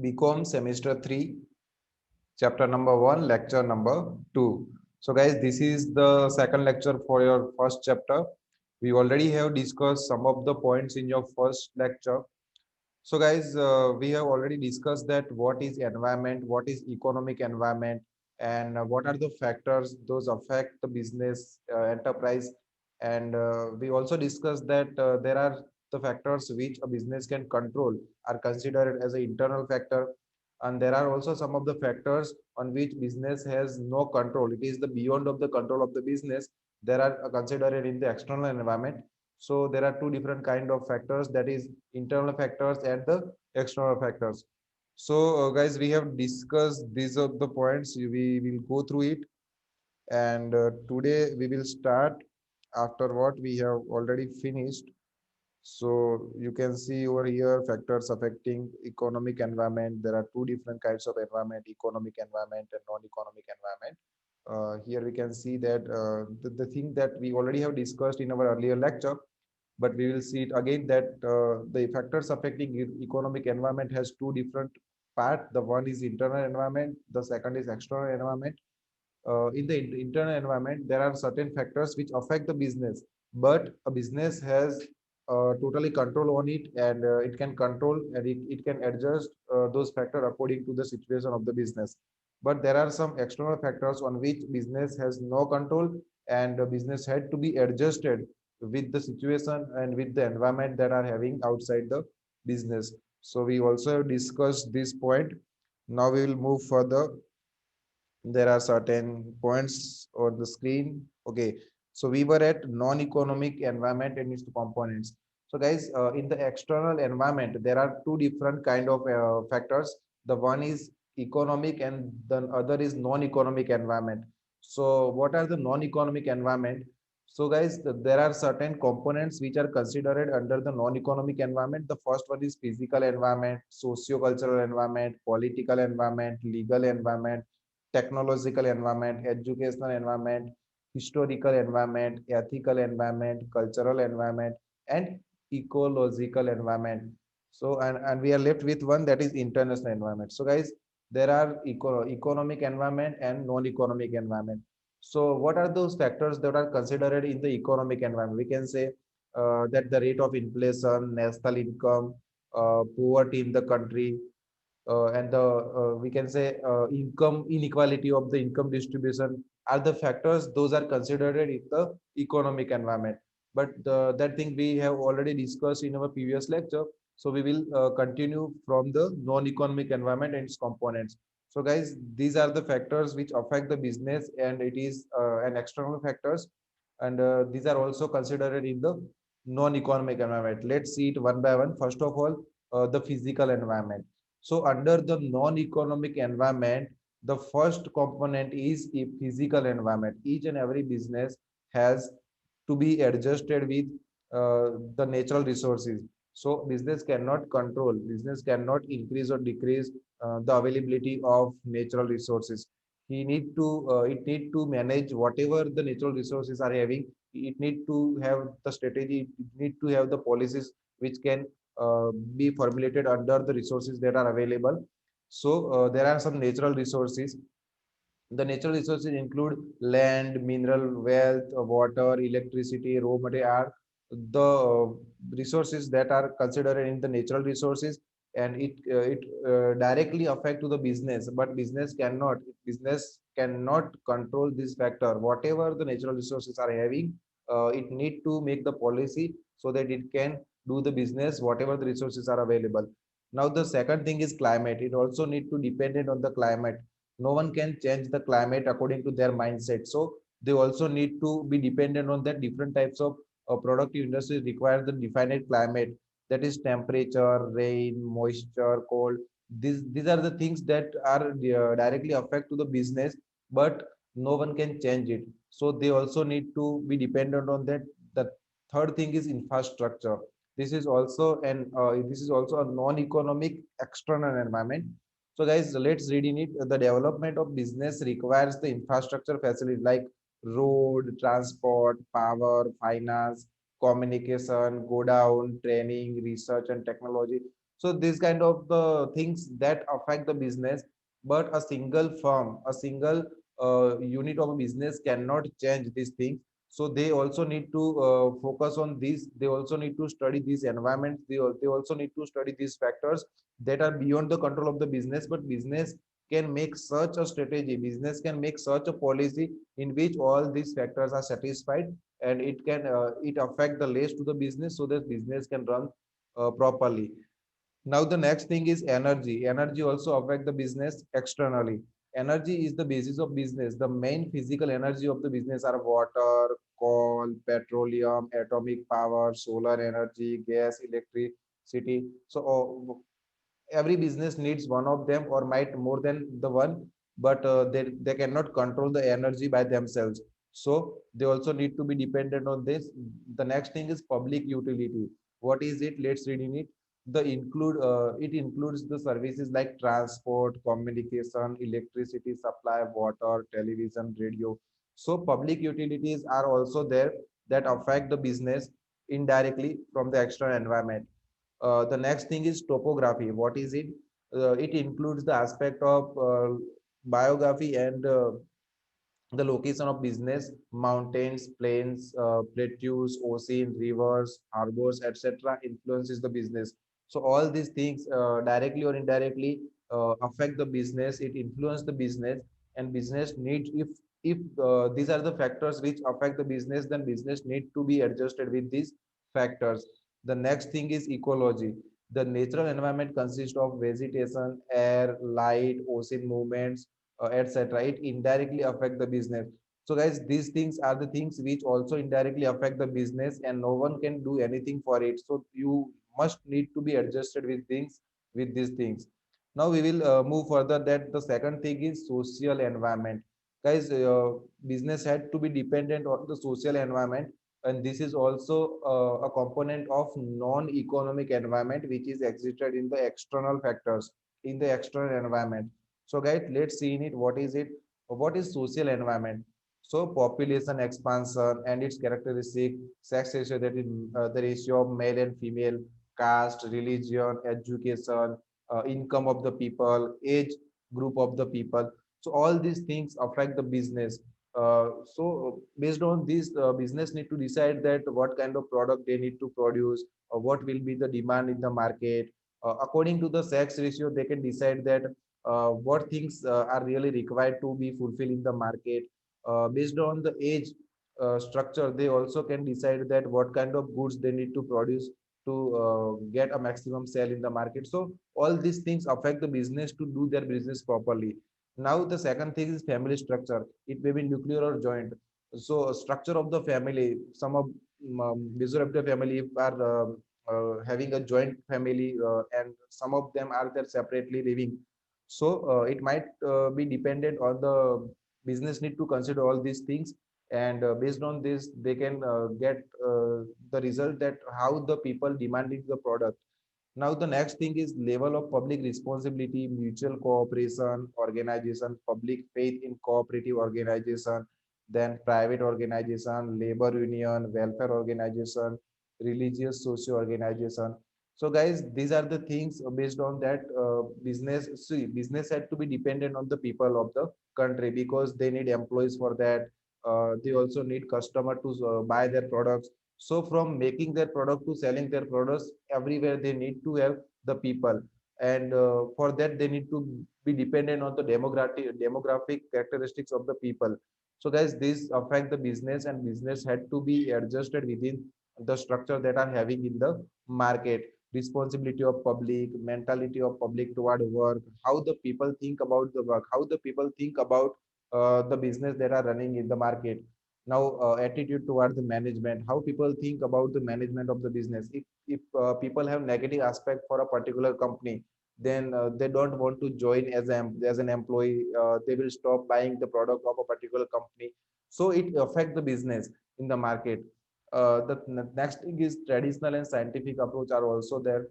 BCom semester 3, chapter number 1, lecture number 2. So guys, this is the second lecture for your first chapter. We already have discussed some of the points in your first lecture. So guys, we have already discussed that what is environment, what is economic environment, and what are the factors those affect the business enterprise. And we also discussed that there are the factors which a business can control are considered as an internal factor, and there are also some of the factors on which business has no control. It is the beyond of the control of the business. There are considered in the external environment. So there are two different kind of factors, that is internal factors and the external factors. So guys, we have discussed these are the points. We will go through it, and today we will start after what we have already finished. So you can see over here factors affecting economic environment. There are two different kinds of environment: economic environment and non-economic environment. Here we can see that the thing that we already have discussed in our earlier lecture, but we will see it again that the factors affecting economic environment has two different part. The one is internal environment, the second is external environment. In the internal environment, there are certain factors which affect the business, but a business has totally control on it, and it can control and it can adjust those factors according to the situation of the business. But there are some external factors on which business has no control, and the business had to be adjusted with the situation and with the environment that are having outside the business. So we also discussed this point. Now we will move further. There are certain points on the screen. Okay, so we were at non-economic environment and its components. So guys, in the external environment there are two different kind of factors. The one is economic and the other is non-economic environment. So what are the non-economic environment? So guys, there are certain components which are considered under the non-economic environment. The first one is physical environment, socio-cultural environment, political environment, legal environment, technological environment, educational environment, historical environment, ethical environment, cultural environment, and ecological environment. So, and we are left with one, that is international environment. So guys, there are economic environment and non-economic environment. So what are those factors that are considered in the economic environment? We can say that the rate of inflation, national income, poverty in the country, and the we can say income inequality of the income distribution are the factors those are considered in the economic environment. But that thing we have already discussed in our previous lecture, so we will continue from the non-economic environment and its components. So guys, these are the factors which affect the business, and it is an external factors, and these are also considered in the non-economic environment. Let's see it one by one. First of all, the physical environment. So under the non-economic environment, the first component is a physical environment. Each and every business has to be adjusted with the natural resources. So business cannot increase or decrease the availability of natural resources. It need to manage whatever the natural resources are having. It need to have the strategy. It need to have the policies which can be formulated under the resources that are available. So there are some natural resources. The natural resources include land, mineral wealth, water, electricity, raw material are the resources that are considered in the natural resources, and it directly affect to the business. But business cannot control this factor. Whatever the natural resources are having, it need to make the policy so that it can do the business whatever the resources are available. Now the second thing is climate. It also need to dependent on the climate. No one can change the climate according to their mindset, so they also need to be dependent on that. Different types of productive industries require the defined climate, that is temperature, rain, moisture, cold. These are the things that are directly affect to the business, but no one can change it, so they also need to be dependent on that. The third thing is infrastructure. This is also a non-economic external environment. So guys, let's read in it. The development of business requires the infrastructure facility like road, transport, power, finance, communication, go down, training, research, and technology. So these kind of the things that affect the business, but a single firm, a single unit of a business cannot change these things. So they also need to focus on this. They also need to study these environments. They also need to study these factors that are beyond the control of the business, but business can make such a strategy, business can make such a policy in which all these factors are satisfied, and it can it affect the less to the business so that business can run properly. Now the next thing is energy. Energy also affect the business externally. Energy is the basis of business. The main physical energy of the business are water, coal, petroleum, atomic power, solar energy, gas, electricity. So every business needs one of them or might more than the one, but they cannot control the energy by themselves. So they also need to be dependent on this. The next thing is public utility. What is it? Let's read in it. It includes the services like transport, communication, electricity supply, water, television, radio. So public utilities are also there that affect the business indirectly from the external environment. The next thing is topography. What is it? It includes the aspect of biography and the location of business, mountains, plains, plateaus, ocean, rivers, harbors, etc. influences the business. So all these things directly or indirectly affect the business. It influences the business, and business needs, if these are the factors which affect the business, then business need to be adjusted with these factors. The next thing is ecology. The natural environment consists of vegetation, air, light, ocean movements, etc. It indirectly affect the business. So guys, these things are the things which also indirectly affect the business, and no one can do anything for it. So you must need to be adjusted with things, with these things. Now we will move further, that the second thing is social environment. Guys, business had to be dependent on the social environment, and this is also a component of non-economic environment which is existed in the external factors, in the external environment. So guys, let's see in it. What is it? What is social environment? So population expansion and its characteristic, sex ratio, that is the ratio of male and female, caste, religion, education, income of the people, age group of the people. So all these things affect the business. So based on this, business need to decide that what kind of product they need to produce, what will be the demand in the market. According to the sex ratio, they can decide that what things are really required to be fulfilled in the market. Based on the age structure, they also can decide that what kind of goods they need to produce to get a maximum sale in the market. So all these things affect the business to do their business properly. Now the second thing is family structure. It may be nuclear or joint. So structure of the family, some of major of the family are having a joint family, and some of them are there separately living. So it might be dependent on the business need to consider all these things, and based on this they can get the result that how the people demanding the product. Now the next thing is level of public responsibility, mutual cooperation, organization, public faith in cooperative organization, then private organization, labor union, welfare organization, religious socio organization. So guys, these are the things based on that business. See, business had to be dependent on the people of the country because they need employees for that. They also need customer to buy their products. So from making their product to selling their products, everywhere they need to have the people, and for that they need to be dependent on the demographic characteristics of the people. So guys, this affect the business, and business had to be adjusted within the structure that are having in the market. Responsibility of public, mentality of public toward work, how the people think about the work, how the people think about the business that are running in the market. Now attitude toward the management, how people think about the management of the business. If people have negative aspect for a particular company, then they don't want to join as an employee. They will stop buying the product of a particular company. So it affect the business in the market. The next thing is traditional and scientific approach are also there,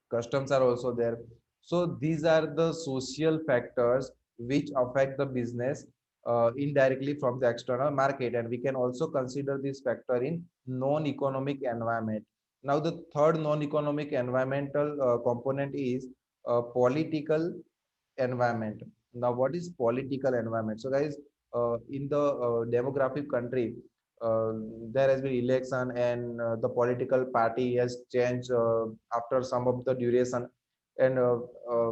customs are also there. So these are the social factors which affect the business indirectly from the external market, and we can also consider this factor in non-economic environment. Now the third non-economic environmental component is political environment. Now what is political environment? So guys, in the demographic country, uh, there has been election, and the political party has changed after some of the duration, and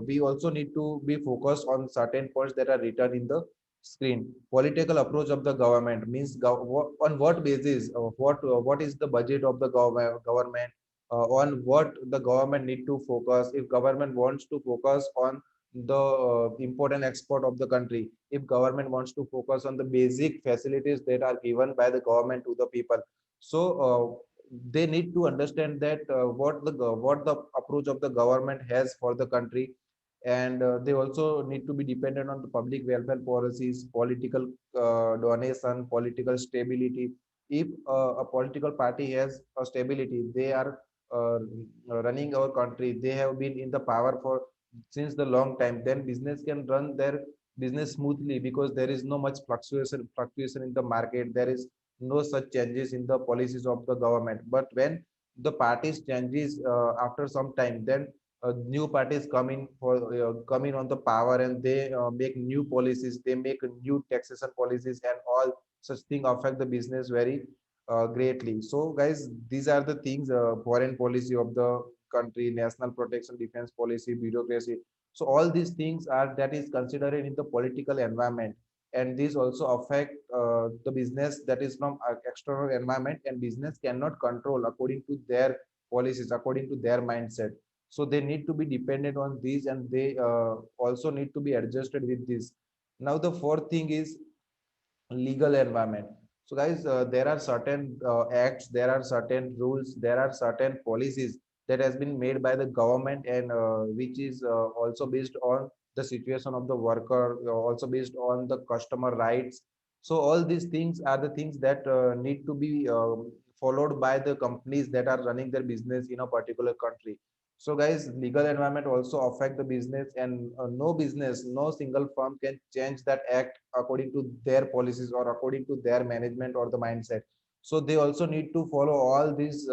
we also need to be focused on certain points that are written in the screen. Political approach of the government means on what basis, what is the budget of the government, on what the government need to focus. If government wants to focus on the important export of the country, if government wants to focus on the basic facilities that are given by the government to the people, so they need to understand that what the approach of the government has for the country. And they also need to be dependent on the public welfare policies, political donation, political stability. If a political party has a stability, they are uh, running our country, they have been in the power for since the long time, then business can run their business smoothly, because there is no much fluctuation in the market, there is no such changes in the policies of the government. But when the parties changes after some time, then new parties come in on the power, and they make new policies, they make new taxation policies, and all such thing affect the business very greatly. So guys, these are the things: foreign policy of the country, national protection, defense policy, bureaucracy. So all these things are that is considered in the political environment, and these also affect the business that is from external environment, and business cannot control according to their policies, according to their mindset. So they need to be dependent on these, and they also need to be adjusted with this. Now the fourth thing is legal environment. So guys, there are certain acts, there are certain rules, there are certain policies that has been made by the government, and which is also based on the situation of the worker, also based on the customer rights. So all these things are the things that need to be followed by the companies that are running their business in a particular country. So guys, legal environment also affect the business, and no business, no single firm can change that act according to their policies or according to their management or the mindset. So they also need to follow all these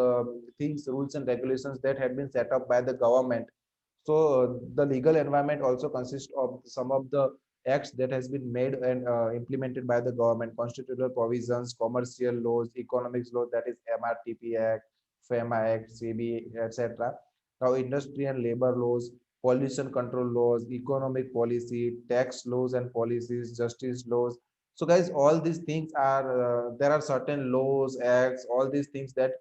things, rules and regulations that have been set up by the government. So the legal environment also consists of some of the acts that has been made and implemented by the government: constitutional provisions, commercial laws, economics law, that is MRTP Act, FEMA Act, CB, etc. Now industry and labor laws, pollution control laws, economic policy, tax laws and policies, justice laws. So guys, all these things are there are certain laws, acts, all these things that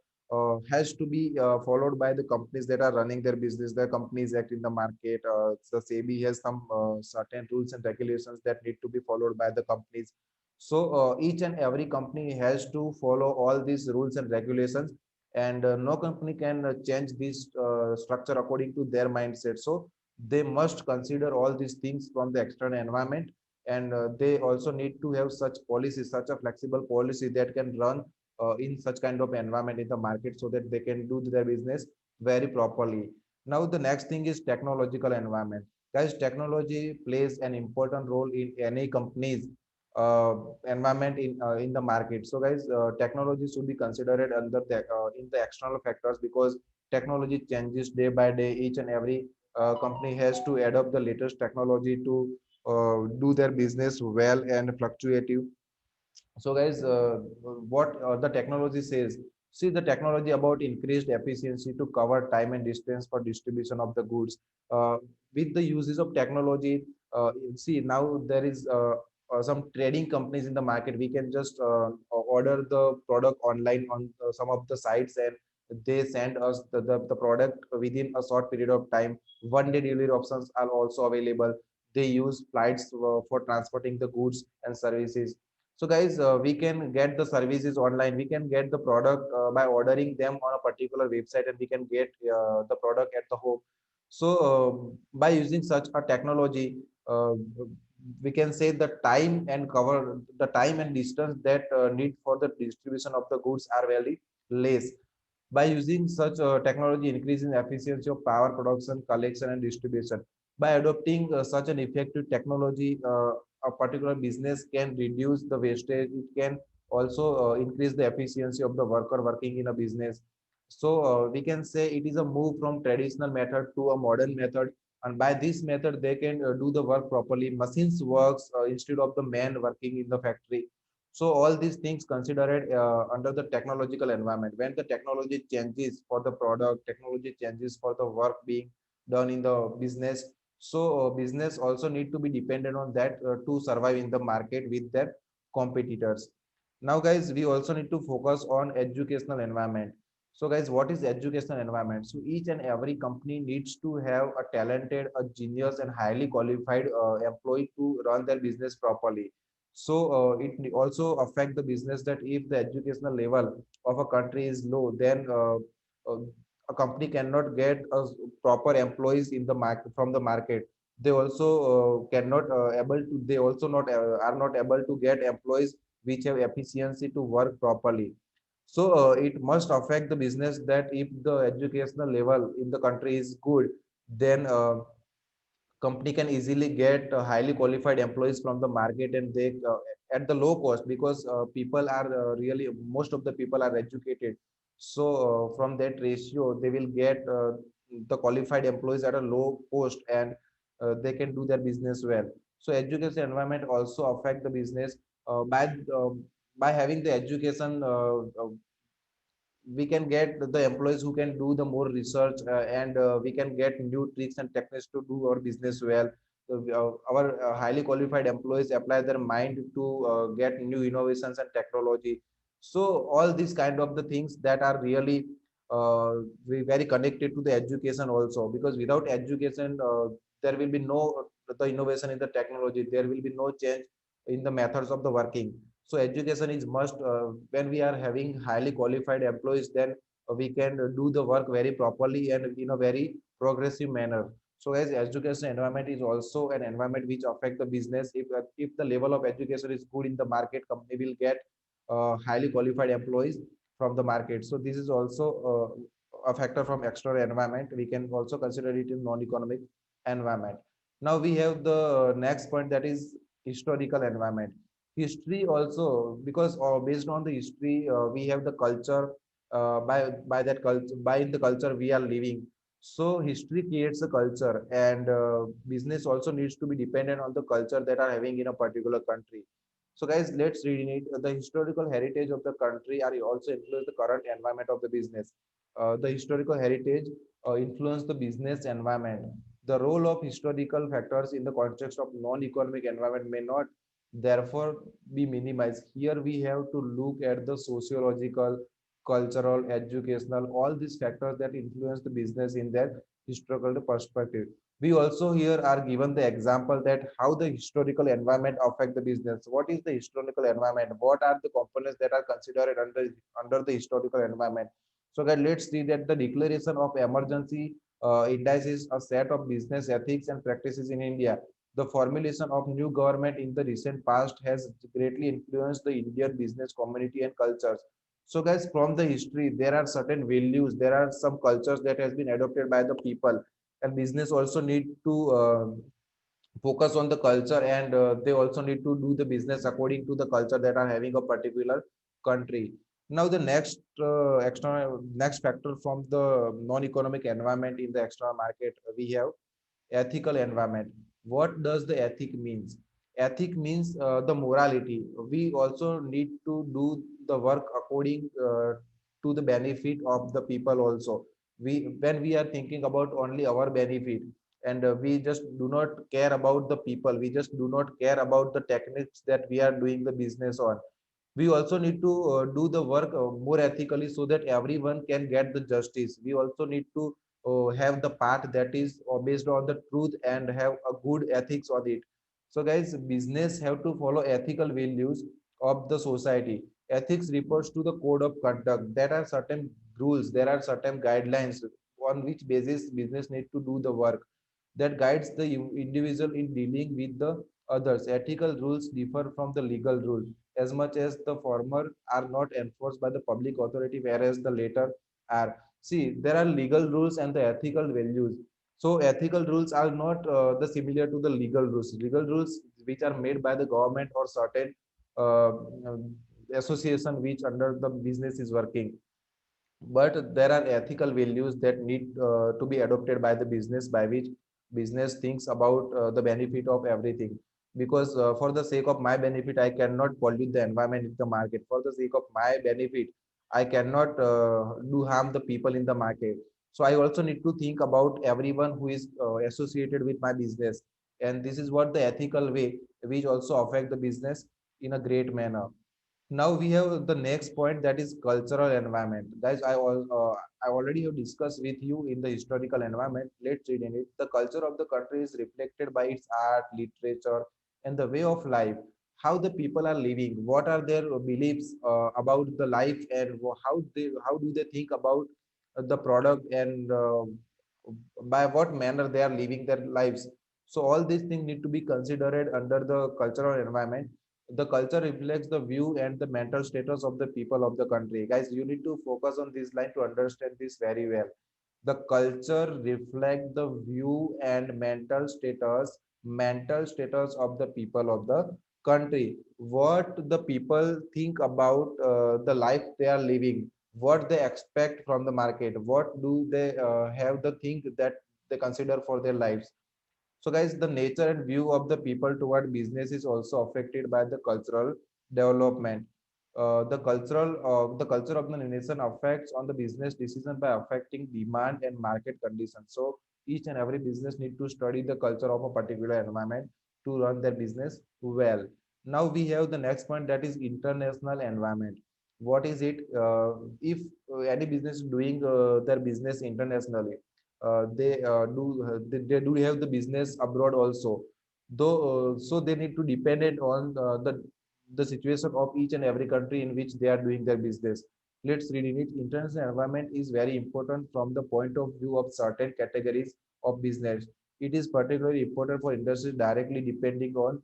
has to be followed by the companies that are running their business. The companies act in the market. The SEBI has some certain rules and regulations that need to be followed by the companies. So each and every company has to follow all these rules and regulations, and no company can change this structure according to their mindset. So they must consider all these things from the external environment, and they also need to have such policies, such a flexible policy that can run in such kind of environment in the market, so that they can do their business very properly. Now the next thing is technological environment. Guys, technology plays an important role in any company's uh, environment in the market. So guys, technology should be considered under the in the external factors, because technology changes day by day. Each and every company has to adopt the latest technology to do their business well and fluctuative. So guys, what the technology says, see the technology about increased efficiency to cover time and distance for distribution of the goods. With the uses of technology, see now there is some trading companies in the market. We can just order the product online on some of the sites, and they send us the product within a short period of time. One day delivery options are also available. They use flights for transporting the goods and services. So guys, we can get the services online. We can get the product by ordering them on a particular website, and we can get the product at the home. So by using such a technology, we can say the time and distance that need for the distribution of the goods are very less. By using such technology, increasing efficiency of power production, collection, and distribution. By adopting such an effective technology, a particular business can reduce the wastage. It can also increase the efficiency of the worker working in a business. So we can say it is a move from traditional method to a modern method, and by this method they can do the work properly. Machines works instead of the man working in the factory. So all these things considered under the technological environment. When the technology changes for the product, technology changes for the work being done in the business. So business also need to be dependent on that to survive in the market with their competitors. Now guys, we also need to focus on educational environment. So guys, what is educational environment? So each and every company needs to have a talented, a genius and highly qualified employee to run their business properly. So it also affect the business that if the educational level of a country is low, then uh, a company cannot get a proper employees in the market from the market. They also cannot able to. They also not are not able to get employees which have efficiency to work properly. So it must affect the business that if the educational level in the country is good, then company can easily get highly qualified employees from the market, and they at the low cost, because people are really, most of the people are educated. So from that ratio they will get the qualified employees at a low cost, and they can do their business well. So education environment also affect the business uh, by having the education. We can get the employees who can do the more research, and we can get new tricks and techniques to do our business well. So our highly qualified employees apply their mind to get new innovations and technology. So all these kind of the things that are really very connected to the education also, because without education there will be no the innovation in the technology, there will be no change in the methods of the working. So education is must. When we are having highly qualified employees, then we can do the work very properly and in a very progressive manner. So as education environment is also an environment which affect the business. If the level of education is good in the market, company will get highly qualified employees from the market. So this is also a factor from external environment. We can also consider it in non-economic environment. Now we have the next point, that is historical environment. History also, because based on the history we have the culture, by that culture, by the culture we are living. So history creates a culture, and business also needs to be dependent on the culture that are having in a particular country. So guys, let's read in it. The historical heritage of the country are also influence the current environment of the business. The historical heritage influence the business environment. The role of historical factors in the context of non-economic environment may not therefore be minimized. Here we have to look at the sociological, cultural, educational, all these factors that influence the business in their historical perspective. We also here are given the example that how the historical environment affect the business. What is the historical environment? What are the components that are considered under the historical environment? So guys, let's see that the declaration of emergency indices a set of business ethics and practices in India. The formulation of new government in the recent past has greatly influenced the Indian business community and cultures. So guys, from the history, there are certain values, there are some cultures that has been adopted by the people, and business also need to focus on the culture, and they also need to do the business according to the culture that are having a particular country. Now the next factor from the non-economic environment in the external market, we have ethical environment. What does the ethic means? Ethic means the morality. We also need to do the work according to the benefit of the people also. We, when we are thinking about only our benefit, and we just do not care about the people, we just do not care about the techniques that we are doing the business on. We also need to do the work more ethically, so that everyone can get the justice. We also need to have the path that is based on the truth and have a good ethics on it. So guys, business have to follow ethical values of the society. Ethics refers to the code of conduct. There are certain rules, there are certain guidelines on which basis business need to do the work, that guides the individual in dealing with the others. Ethical rules differ from the legal rules, as much as the former are not enforced by the public authority, whereas the latter are. See, there are legal rules and the ethical values. So ethical rules are not the similar to the legal rules. Legal rules which are made by the government or certain uh, association which under the business is working. but there are ethical values that need to be adopted by the business, by which business thinks about the benefit of everything. Because for the sake of my benefit, I cannot pollute the environment in the market. For the sake of my benefit, I cannot do harm the people in the market. So I also need to think about everyone who is associated with my business, and this is what the ethical way which also affect the business in a great manner. Now we have the next point, that is cultural environment. Guys, I already have discussed with you in the historical environment. Let's read in it. The culture of the country is reflected by its art, literature, and the way of life. How the people are living, what are their beliefs about the life, and how do they think about the product, and by what manner they are living their lives. So all these things need to be considered under the cultural environment. The culture reflects the view and the mental status of the people of the country. Guys, you need to focus on this line to understand this very well. The culture reflects the view and mental status of the people of the country. What the people think about the life they are living, what they expect from the market, what do they have the thing that they consider for their lives. So, guys, the nature and view of the people toward business is also affected by the cultural development. The culture of the nation affects on the business decision by affecting demand and market conditions. So, each and every business need to study the culture of a particular environment to run their business well. Now we have the next point, that is international environment. What is it? If any business is doing their business internationally, they do have the business abroad also, though so they need to depend it on the situation of each and every country in which they are doing their business. Let's read in it. International environment is very important from the point of view of certain categories of business. It is particularly important for industries directly depending on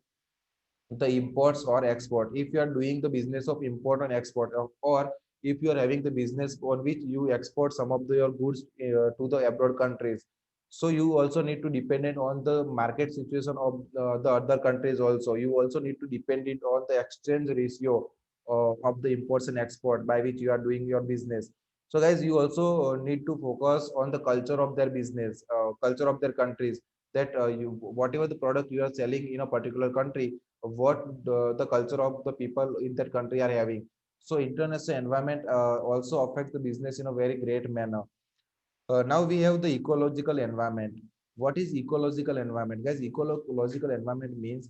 the imports or export. If you are doing the business of import and export, or if you are having the business on which you export some of your goods to the abroad countries, so you also need to depend it on the market situation of the other countries. Also, you also need to depend it on the exchange ratio of the imports and export by which you are doing your business. So guys, you also need to focus on the culture of their business, culture of their countries, that you whatever the product you are selling in a particular country, what the culture of the people in that country are having. So international environment also affects the business in a very great manner. Now we have the ecological environment. What is ecological environment, guys? Ecological environment means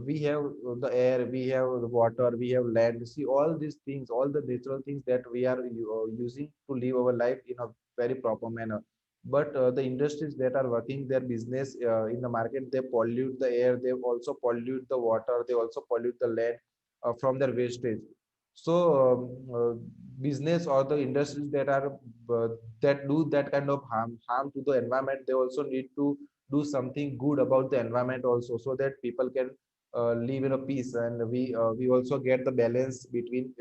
we have the air, we have the water, we have land. See, all these things, all the natural things that we are using to live our life in a very proper manner. But the industries that are working their business in the market, they pollute the air, they also pollute the water, they also pollute the land from their wastage. So business or the industries that are that do that kind of harm to the environment, they also need to do something good about the environment also, so that people can live in a peace, and we also get the balance between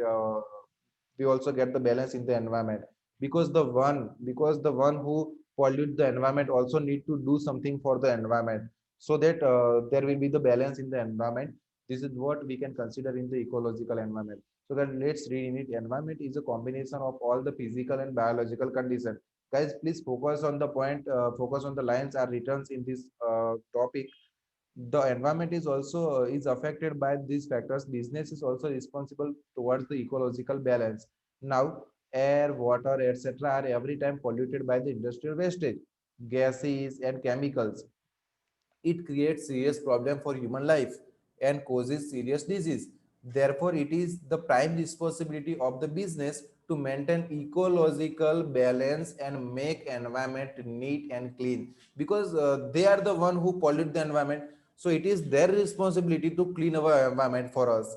we also get the balance in the environment. Because the one who pollute the environment also need to do something for the environment, so that there will be the balance in the environment. This is what we can consider in the ecological environment. So then let's read in it. Environment is a combination of all the physical and biological conditions. Guys, please focus on the point, focus on the lines are written in this topic. The environment is also is affected by these factors. Business is also responsible towards the ecological balance. Now, air, water, etc. are every time polluted by the industrial wastage, gases, and chemicals. It creates serious problem for human life and causes serious disease. Therefore, it is the prime responsibility of the business to maintain ecological balance and make environment neat and clean, because they are the one who pollute the environment. So it is their responsibility to clean our environment for us.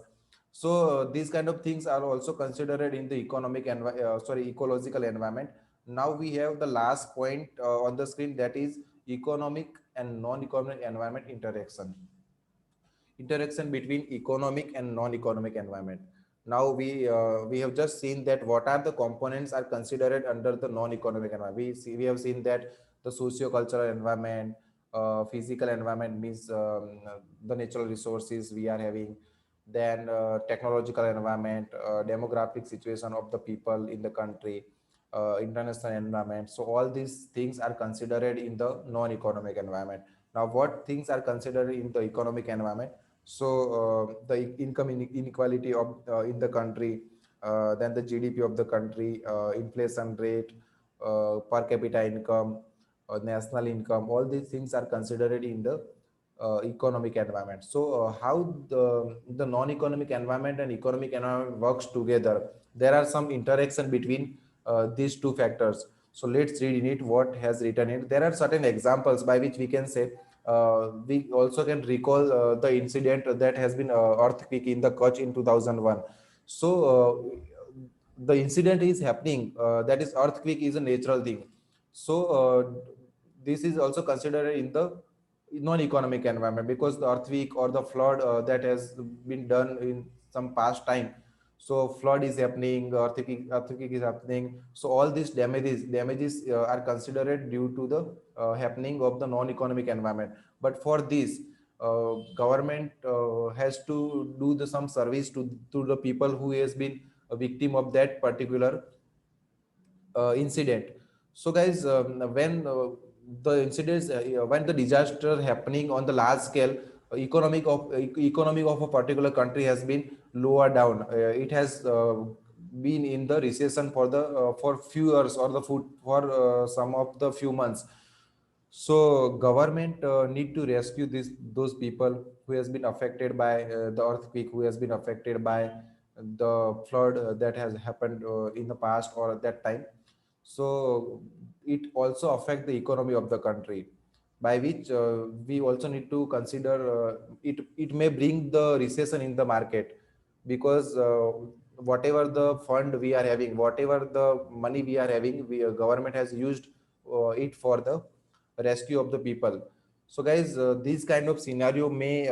So these kind of things are also considered in the ecological environment. Now we have the last point on the screen, that is economic and non-economic environment interaction between economic and non-economic environment. Now we have just seen that what are the components are considered under the non-economic environment. We have seen that the socio-cultural environment, physical environment means the natural resources we are having, then technological environment, demographic situation of the people in the country, international environment. So all these things are considered in the non-economic environment. Now, what things are considered in the economic environment? So the income inequality of in the country, then the GDP of the country, inflation rate, per capita income, national income. All these things are considered in the economic environment. So how the non-economic environment and economic environment works together? There are some interaction between these two factors. So let's read in it what has written in. There are certain examples by which we can say, we also can recall the incident that has been earthquake in the Kutch in 2001. So the incident is happening, that is earthquake is a natural thing. So this is also considered in the non-economic environment, because the earthquake or the flood that has been done in some past time. So flood is happening, earthquake is happening. So all these damages are considered due to the happening of the non-economic environment. But for this, government has to do the some service to the people who has been a victim of that particular incident. So guys, the incidents when the disaster happening on the large scale, economic of a particular country has been lower down. It has been in the recession for few years, or the food for some of the few months. So government need to rescue those people who has been affected by the earthquake, who has been affected by the flood that has happened in the past or at that time. So it also affect the economy of the country, by which we also need to consider, it may bring the recession in the market, because whatever the fund we are having, whatever the money we are having, government has used it for the rescue of the people. So guys, this kind of scenario may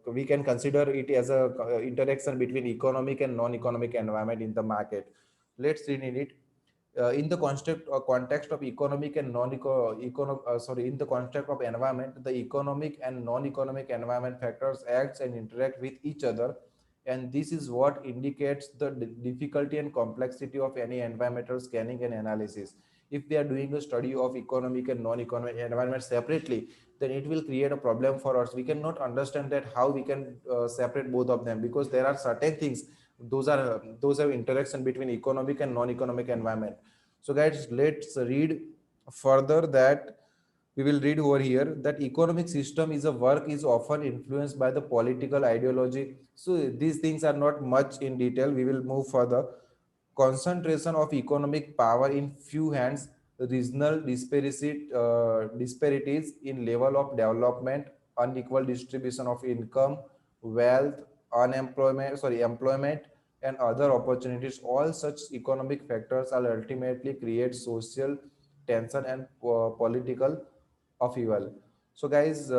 we can consider it as a interaction between economic and non-economic environment in the market. Let's read in it. In the context of economic and in the context of environment, the economic and non-economic environment factors acts and interact with each other, and this is what indicates the difficulty and complexity of any environmental scanning and analysis. If we are doing a study of economic and non-economic environment separately, then it will create a problem for us. We cannot understand that how we can separate both of them, because there are certain things, those have interaction between economic and non-economic environment. So guys, let's read further that we will read over here that economic system is a work is often influenced by the political ideology. So these things are not much in detail. We will move further. Concentration of economic power in few hands, regional disparities in level of development, unequal distribution of income, wealth, employment, and other opportunities. All such economic factors will ultimately create social tension and political upheaval. So guys,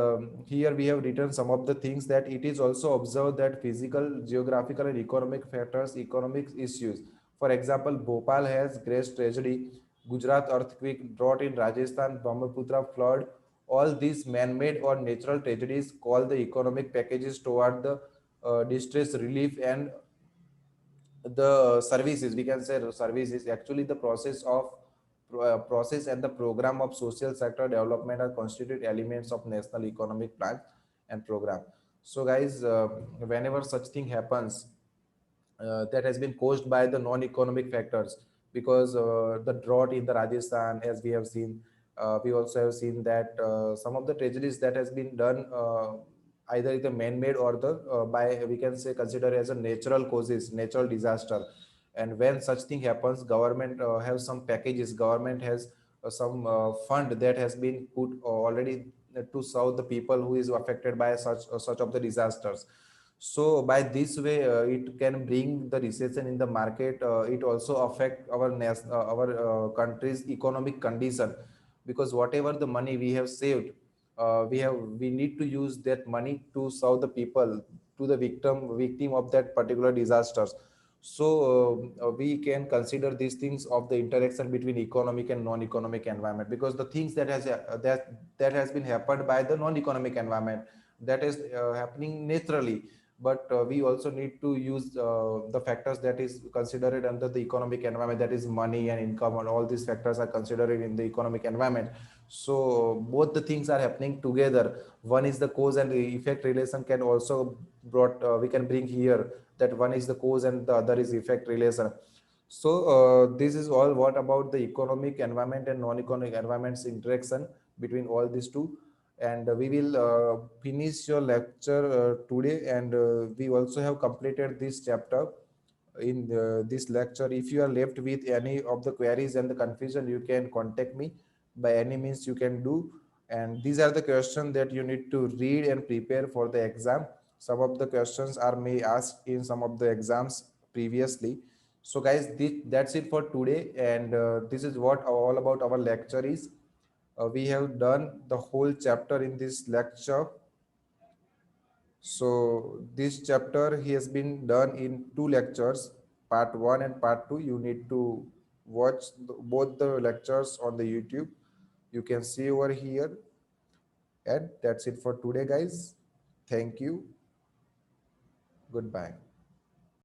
here we have written some of the things that it is also observed that physical, geographical, and economic factors, economic issues. For example, Bhopal has great tragedy, Gujarat earthquake, drought in Rajasthan, Brahmaputra flood. All these man-made or natural tragedies call the economic packages toward the distress relief and the services. We can say service is actually the process and the program of social sector development are constitute elements of national economic plan and program. So guys, whenever such thing happens, that has been caused by the non-economic factors, because the drought in the Rajasthan, as we have seen, we also have seen that some of the tragedies that has been done, either the man-made or the by we can say consider as a natural causes, natural disaster. And when such thing happens, government has some packages, government has some fund that has been put already to serve the people who is affected by such of the disasters. So by this way, it can bring the recession in the market. It also affect our country's economic condition, because whatever the money we have saved, we need to use that money to serve the people, to the victim of that particular disasters. So we can consider these things of the interaction between economic and non-economic environment, because the things that has been happened by the non-economic environment, that is happening naturally, but we also need to use the factors that is considered under the economic environment, that is money and income, and all these factors are considered in the economic environment. So both the things are happening together. One is the cause and effect relation can also brought we can bring here, that one is the cause and the other is effect relation. So this is all what about the economic environment and non-economic environments interaction between all these two. And we will finish your lecture today, and we also have completed this chapter in this lecture. If you are left with any of the queries and the confusion, you can contact me by any means you can do. And these are the questions that you need to read and prepare for the exam. Some of the questions are may asked in some of the exams previously. So guys, that's it for today, and this is what all about our lecture is. We have done the whole chapter in this lecture. So this chapter he has been done in two lectures, part 1 and part 2. You need to watch both the lectures on the YouTube. You can see over here. And that's it for today, guys. Thank you. Goodbye.